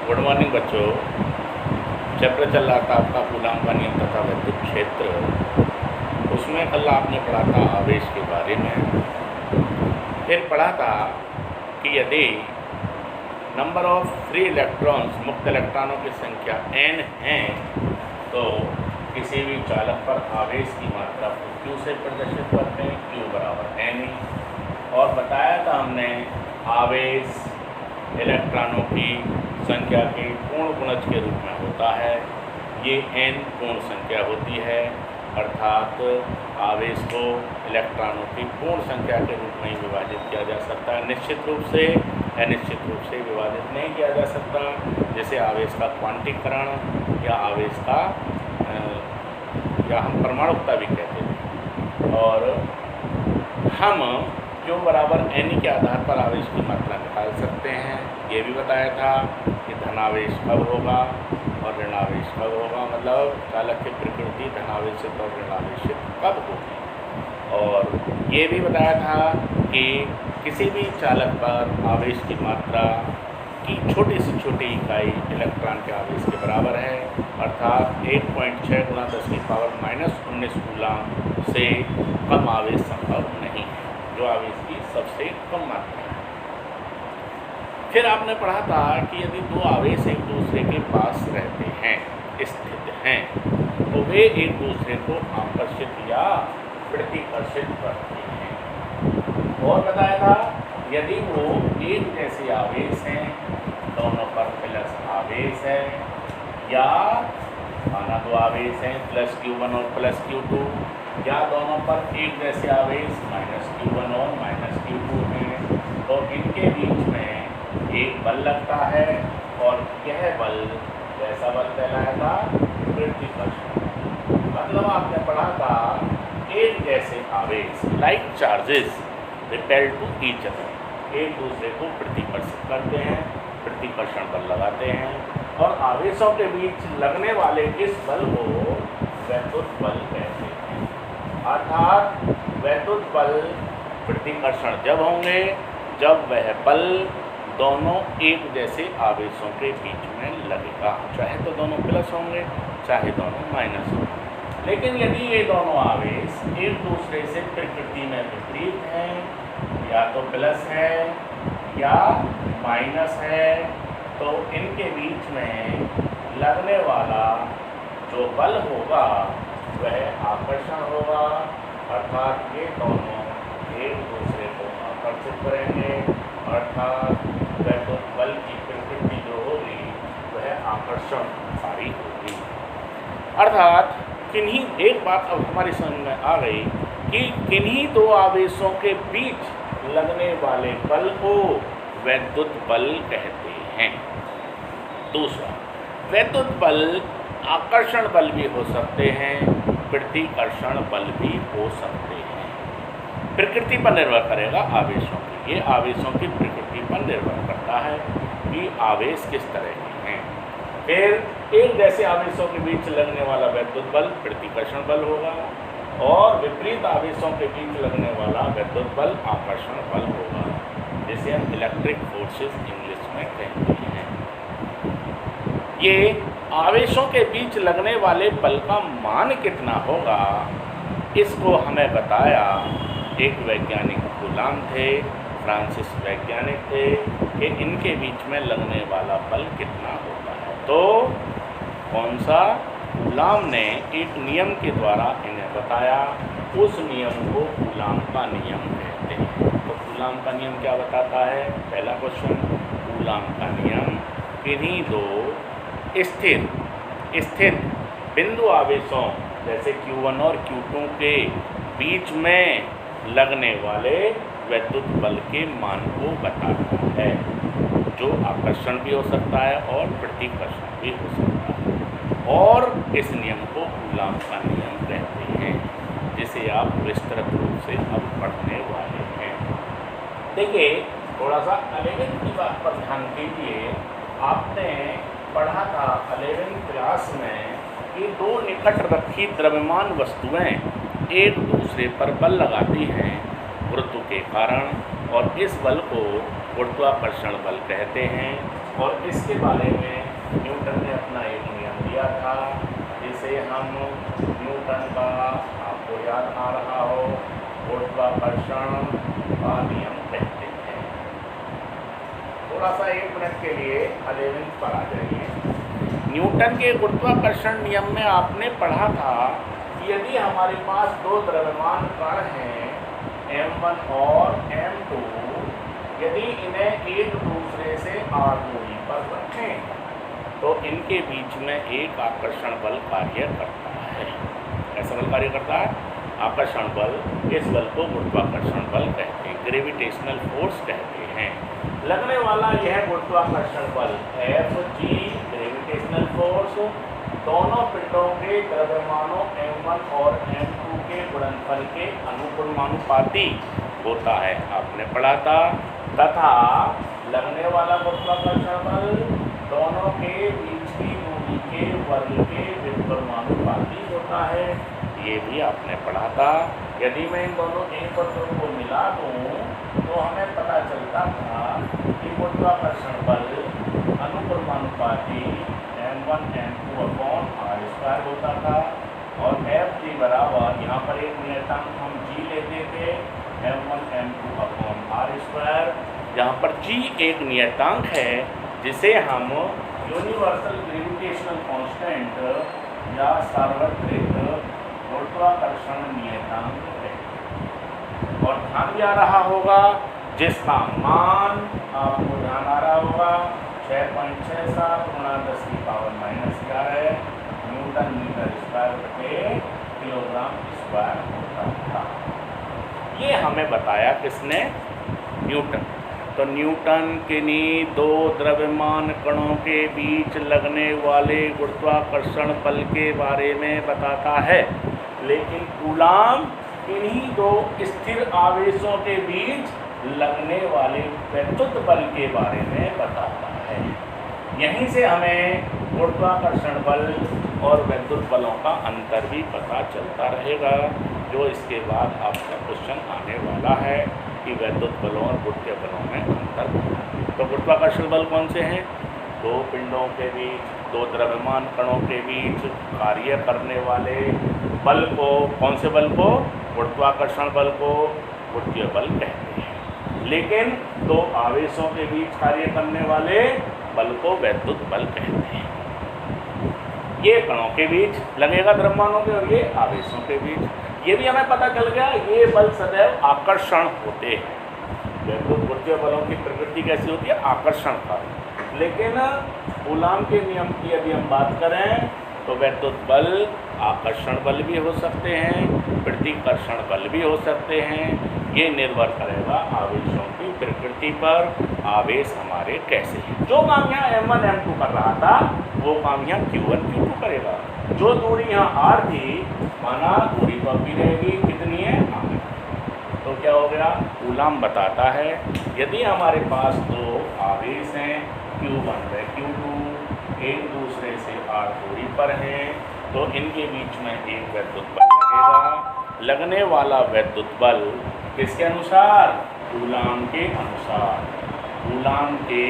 Good morning बच्चों। Chapter चल रहा था आपका कूलाम का नियम तथा विद्युत क्षेत्र। उसमें कल आपने पढ़ा था आवेश के बारे में। फिर पढ़ा था कि यदि नंबर ऑफ फ्री इलेक्ट्रॉन्स मुक्त इलेक्ट्रॉनों की संख्या n है तो किसी भी चालक पर आवेश की मात्रा को Q से प्रदर्शित करते हैं, Q बराबर n। और बताया था हमने आवेश इलेक्ट्रॉनों की संख्या के पूर्ण गुणज के रूप में होता है। ये n पूर्ण संख्या होती है, अर्थात आवेश को इलेक्ट्रॉनों की पूर्ण संख्या के रूप में ही विभाजित किया जा सकता है। निश्चित रूप से अनिश्चित रूप से विभाजित नहीं किया जा सकता, जैसे आवेश का क्वांटीकरण या आवेश का या हम परमाणुकता भी कहते हैं। और हम Q बराबर n के आधार पर आवेश की मात्रा निकाल सकते हैं। ये भी बताया था कि धनावेश कब होगा और ऋणावेश कब होगा, मतलब चालक की प्रकृति धनावेशित और ऋणावेशित कब होगी। और ये भी बताया था कि किसी भी चालक पर आवेश की मात्रा की छोटी से छोटी इकाई इलेक्ट्रॉन के आवेश के बराबर है, अर्थात 1.6 × 10⁻⁻19 कूलाम से कम आवेश संभव नहीं है, जो आवेश की सबसे कम मात्रा है। फिर आपने पढ़ा था कि यदि दो आवेश एक दूसरे के पास रहते हैं, स्थित हैं, तो वे एक दूसरे को आकर्षित या प्रतिकर्षित करते हैं। और बताया था यदि वो एक जैसे आवेश हैं, दोनों पर प्लस आवेश है, या माना दो आवेश हैं +Q1 और +Q2, या दोनों पर एक जैसे आवेश -Q1 और -Q2 हैं, तो इनके बीच में एक बल लगता है और यह बल वैसा बल कहलाएगा प्रतिकर्षण। मतलब आपने पढ़ा था एक जैसे आवेश like charges repel to each other, एक दूसरे को प्रतिकर्षित करते हैं, प्रतिकर्षण बल लगाते हैं। और आवेशों के बीच लगने वाले इस बल को वैद्युत बल कहते हैं। अर्थात वैद्युत बल प्रतिकर्षण जब होंगे जब वह बल दोनों एक जैसे आवेशों के बीच में लगेगा, चाहे तो दोनों प्लस होंगे चाहे दोनों माइनस होंगे। लेकिन यदि ये दोनों आवेश एक दूसरे से प्रकृति में विपरीत हैं, या तो प्लस है या माइनस है, तो इनके बीच में लगने वाला जो बल होगा वह आकर्षण होगा, अर्थात ये दोनों एक दूसरे को आकर्षित करेंगे, अर्थात वैद्युत बल की प्रकृति जो होगी वह आकर्षणकारी होगी। अर्थात किन्हीं एक बात अब हमारी समझ में आ गई कि किन्हीं दो आवेशों के बीच लगने वाले बल को वैद्युत बल कहते हैं। दूसरा, वैद्युत बल आकर्षण बल भी हो सकते हैं, प्रतिकर्षण बल भी हो सकते हैं। प्रकृति पर निर्भर करेगा आवेशों की, ये आवेशों की प्रकृति पर निर्भर करता है कि आवेश किस तरह के हैं। फिर एक जैसे आवेशों के बीच लगने वाला वैद्युत बल प्रतिकर्षण बल होगा, और विपरीत आवेशों के बीच लगने वाला वैद्युत बल आकर्षण बल होगा, जिसे हम इलेक्ट्रिक फोर्सेस इंग्लिश में कहते हैं। ये आवेशों के बीच लगने वाले बल का मान कितना होगा, इसको हमें बताया एक वैज्ञानिक कूलाम थे, फ्रांसिस वैज्ञानिक थे, कि इनके बीच में लगने वाला बल कितना होता है। तो कौन सा? कूलाम ने एक नियम के द्वारा इन्हें बताया, उस नियम को कूलाम का नियम कहते हैं। तो कूलाम का नियम क्या बताता है? पहला क्वेश्चन, कूलाम का नियम किन्हीं दो स्थिर बिंदु आवेशों जैसे Q1 और Q2 के बीच में लगने वाले वैद्युत बल के मान को बताता है, जो आकर्षण भी हो सकता है और प्रतिकर्षण भी हो सकता है। और इस नियम को कूलाम का नियम कहते हैं, जिसे आप विस्तृत रूप से अब पढ़ने वाले हैं। देखिए, थोड़ा सा 11वीं की बात पर ध्यान दीजिए। आपने पढ़ा था 11वीं क्लास में कि दो निकट रखी द्रव्यमान वस्तुएं एक दूसरे पर बल लगाती हैं गुरुत्व के कारण, और इस बल को गुरुत्वाकर्षण बल कहते हैं। और इसके बारे में न्यूटन ने अपना एक नियम दिया था, जिसे हम न्यूटन का, आपको याद आ रहा हो, गुरुत्वाकर्षण का नियम कहते हैं। थोड़ा सा 1 मिनट के लिए 11th पर आ जाइए। न्यूटन के गुरुत्वाकर्षण नियम में आपने पढ़ा था कि यदि हमारे पास 2 द्रव्यमान कण हैं m1 और m2, यदि इन्हें एक दूसरे से r दूरी पर रखें तो इनके बीच में एक आकर्षण बल कार्य करता है। कैसा बल कार्य करता है? आकर्षण बल। इस बल को गुरुत्वाकर्षण बल कहते हैं, ग्रेविटेशनल फोर्स कहते हैं। लगने वाला यह गुरुत्वाकर्षण बल Fg, ग्रेविटेशनल फोर्स, दोनों पिंडों के द्रव्यमानों m1 और m2 के गुणनफल के अनुक्रमानुपाती होता है, आपने पढ़ा था। तथा लगने वाला गुरुत्वाकर्षण बल दोनों के बीच की दूरी के वर्ग के व्युत्क्रमानुपाती होता है, ये भी आपने पढ़ा था। यदि मैं इन दोनों एक और दो को मिला दूँ तो हमें पता चलता था कि गुरुत्वाकर्षण बल अनुक्रमानुपाती m1 m2 अपॉन r² होता था। और Fg बराबर, यहाँ पर एक नियतांक हम g लेते थे, m1 m2 अपॉन r², जहाँ पर g एक नियतांक है जिसे हम यूनिवर्सल ग्रेविटेशनल कांस्टेंट या सार्वत्रिक गुरुत्वाकर्षण नियतांक है। और ध्यान भी आ रहा होगा जिसका मान आपको ध्यान आ रहा होगा 6.67 × 10⁻⁻11 न्यूटन मीटर स्क्वायर प्रति किलोग्राम स्क्वायर होता था। ये हमें बताया किसने? न्यूटन। तो न्यूटन किन्हीं 2 द्रव्यमान कणों के बीच लगने वाले गुरुत्वाकर्षण बल के बारे में बताता है, लेकिन कूलाम किन्हीं 2 स्थिर आवेशों के बीच लगने वाले वैद्युत बल के बारे में बताता है। यहीं से हमें गुरुत्वाकर्षण बल और वैद्युत बलों का अंतर भी पता चलता रहेगा, जो इसके बाद आपका क्वेश्चन आने वाला है कि वैद्युत बलों और गुरुत्वीय बलों में अंतर। तो गुरुत्वाकर्षण बल कौन से हैं? 2 पिंडों के बीच, 2 द्रव्यमान कणों के बीच कार्य करने वाले बल को, कौन से बल को? गुरुत्वाकर्षण बल को गुरुत्वीय बल कहते हैं। लेकिन 2 आवेशों के बीच कार्य करने वाले बल को वैद्युत बल कहते हैं। ये कणों के बीच लगेगा द्रव्यमानों के, और ये आवेशों के बीच। ये भी हमें पता चल गया, ये बल सदैव आकर्षण होते हैं। वैद्युत गुरुत्वीय बलों की प्रकृति कैसी होती है? आकर्षण का। लेकिन कूलाम के नियम की यदि हम बात करें तो वैद्युत बल आकर्षण बल भी हो सकते हैं, प्रतिकर्षण बल भी हो सकते हैं। ये निर्भर करेगा आवेशों की प्रकृति पर, आवेश हमारे कैसे हैं। जो काम यहाँ m1 m2 कर रहा था वो काम यहाँ q1 q2 करेगा। जो दूरी यहाँ r थी, माना दूरी तो भी रहेगी, कितनी है? r। तो क्या हो गया? कूलाम बताता है यदि हमारे पास 2 आवेश हैं q1 व q2, एक दूसरे से r दूरी पर हैं, तो इनके बीच में एक वैद्युत बल लगेगा। लगने वाला वैद्युत बल किसके अनुसार? कूलाम के अनुसार। कूलाम के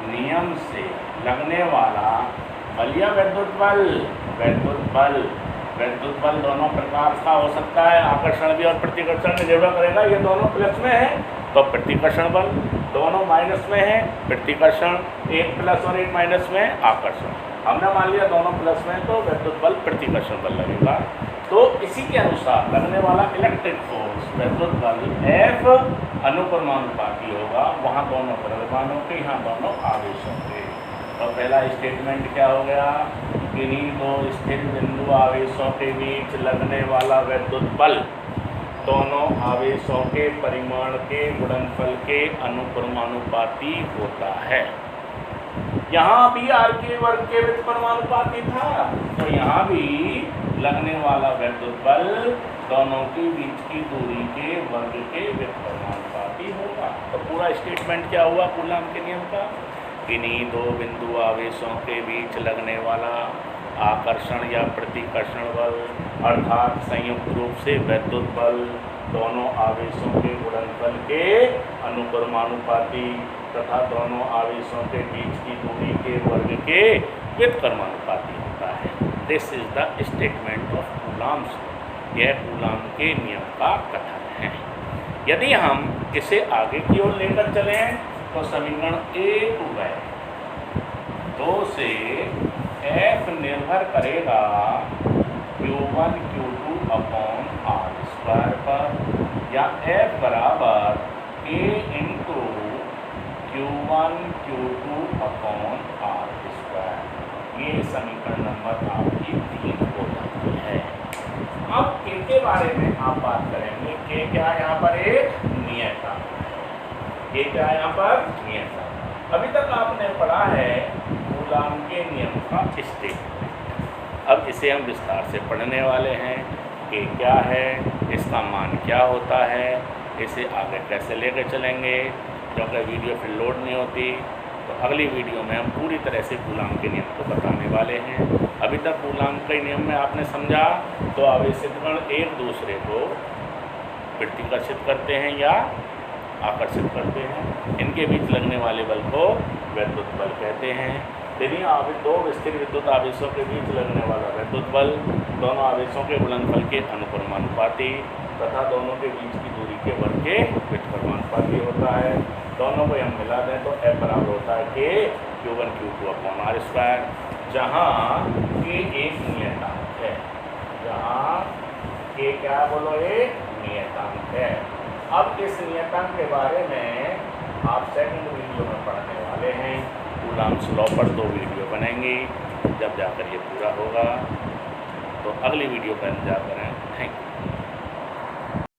नियम से लगने वाला बल या वैद्युत बल? वैद्युत बल दोनों प्रकार का हो सकता है, आकर्षण भी और प्रतिकर्षण में निर्भर करेगा। ये दोनों प्लस में है तो प्रतिकर्षण बल, दोनों माइनस में है प्रतिकर्षण, एक प्लस और एक माइनस में आकर्षण। हमने मान लिया दोनों प्लस में, तो वैद्युत बल प्रतिकर्षण बल लगेगा। तो इसी के अनुसार लगने वाला इलेक्ट्रिक फोर्स वैद्युत बल F अनुक्रमानुपाती होगा, वहाँ दोनों द्रव्यमानों के, यहाँ दोनों आवेशों के। तो पहला स्टेटमेंट क्या हो गया? किन्हीं 2 स्थिर बिंदु आवेशों के बीच लगने वाला वैद्युत बल दोनों आवेशों के परिमाण के गुणनफल के अनुक्रमानुपाती होता है। यहाँ भी r के वर्ग के व्युत्क्रमानुपाती था, तो यहाँ भी लगने वाला वैद्युत बल दोनों के बीच की दूरी के वर्ग के व्युत्क्रमानुपाती होगा। तो पूरा स्टेटमेंट क्या हुआ कूलाम के नियम का? किन्हीं 2 बिंदु आवेशों के बीच लगने वाला आकर्षण या प्रतिकर्षण बल अर्थात संयुक्त रूप से वैद्युत बल दोनों आवेशों के गुणनफल के अनुक्रमानुपाती तथा दोनों आवेशों के बीच की दूरी के वर्ग के व्युत्क्रमानुपाती होता है। This is the statement of Coulomb's. यह कूलॉम के नियम का कथन है। यदि हम इसे आगे की ओर लेकर चलें तो समीकरण A2 है। 2 से F निर्भर करेगा Q1 Q2 अपॉन R² पर, या F बराबर K into Q1 Q2 upon R²। ये समीकरण नंबर आपकी 3 हो जाती है। अब K के बारे में आप बात करेंगे। K क्या है यहाँ पर? एक नियतांक है। K क्या है यहाँ पर? नियतांक। अभी तक आपने पढ़ा है कूलॉम के नियम का स्टेटमेंट। अब इसे हम विस्तार से पढ़ने वाले हैं। K क्या है, इसका मान क्या होता है, इसे आगे कैसे लेकर चलेंगे। क्योंकि वीडियो फिर लोड नहीं होती, तो अगली वीडियो में हम पूरी तरह से कूलॉम के नियम को बताने वाले हैं। अभी तक कूलॉम के नियम में आपने समझा तो आवेशित कण एक दूसरे को प्रतिकर्षित करते हैं या आकर्षित करते हैं। इनके बीच लगने वाले बल को वैद्युत बल कहते हैं। यदि दो स्थिर विद्युत आवेशों के बीच लगने वाला वैद्युत बल दोनों आवेशों के गुणनफल के अनुक्रमानुपाती तथा दोनों के बीच की दूरी के वर्ग के व्युत्क्रमानुपाती होता है। दोनों को हम मिला दें तो F बराबर होता है K Q1 Q2 upon R², जहाँ K एक नियतांक है। जहाँ K क्या बोलो? एक नियतांक है। अब इस नियतांक के बारे में आप सेकंड वीडियो में पढ़ने वाले हैं। कूलॉम्स लॉ पर 2 वीडियो बनेंगी। जब जाकर ये पूरा होगा तो अगली वीडियो का इंतजार करें। Thank you.